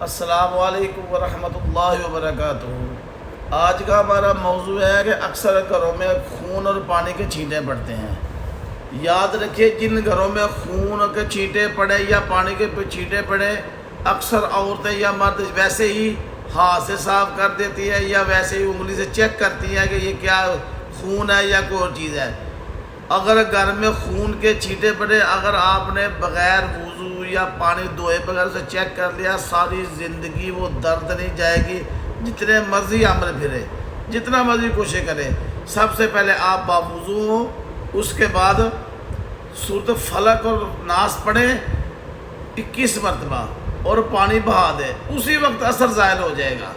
السلام علیکم ورحمۃ اللہ وبرکاتہ۔ آج کا ہمارا موضوع ہے کہ اکثر گھروں میں خون اور پانی کے چھینٹے پڑتے ہیں۔ یاد رکھیے، جن گھروں میں خون کے چھینٹے پڑے یا پانی کے چھینٹے پڑے، اکثر عورتیں یا مرد ویسے ہی ہاتھ سے صاف کر دیتی ہے یا ویسے ہی انگلی سے چیک کرتی ہے کہ یہ کیا خون ہے یا کوئی اور چیز ہے۔ اگر گھر میں خون کے چھینٹے پڑے، اگر آپ نے بغیر وضو یا پانی دھوئے بغیر اسے چیک کر لیا، ساری زندگی وہ درد نہیں جائے گی، جتنے مرضی عمل پھرے، جتنا مرضی کوشش کرے۔ سب سے پہلے آپ باوضو ہوں، اس کے بعد سورۃ فلق اور ناس پڑھیں 21 مرتبہ اور پانی بہا دے، اسی وقت اثر ظاہر ہو جائے گا۔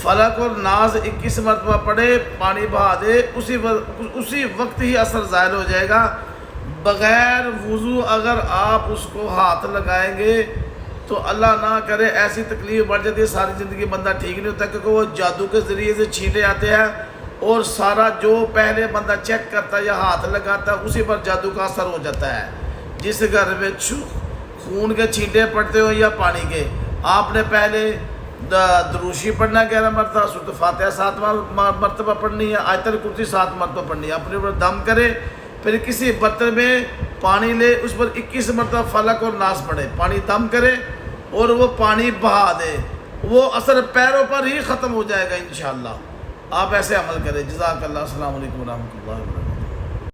فلق اور ناس 21 مرتبہ پڑھے، پانی بہا دے، اسی وقت ہی اثر ظاہر ہو جائے گا۔ بغیر وضو اگر آپ اس کو ہاتھ لگائیں گے تو اللہ نہ کرے ایسی تکلیف بڑھ جاتی ہے، ساری زندگی بندہ ٹھیک نہیں ہوتا، کیونکہ وہ جادو کے ذریعے سے چھینٹے آتے ہیں اور سارا جو پہلے بندہ چیک کرتا ہے یا ہاتھ لگاتا ہے اسی پر جادو کا اثر ہو جاتا ہے۔ جس گھر میں خون کے چھینٹے پڑتے ہو یا پانی کے، آپ نے پہلے دروشی پڑھنا 11 مرتبہ، سورۃ فاتحہ 7 مرتبہ پڑھنی ہے، آیت الکرسی 7 مرتبہ پڑھنی ہے، اپنے اوپر دم کرے، پھر کسی برتن میں پانی لے، اس پر 21 مرتبہ فلق اور ناس پڑھے، پانی دم کرے اور وہ پانی بہا دے، وہ اثر پیروں پر ہی ختم ہو جائے گا انشاءاللہ۔ آپ ایسے عمل کریں۔ جزاک اللہ۔ السلام علیکم ورحمۃ اللہ وبرکاتہ۔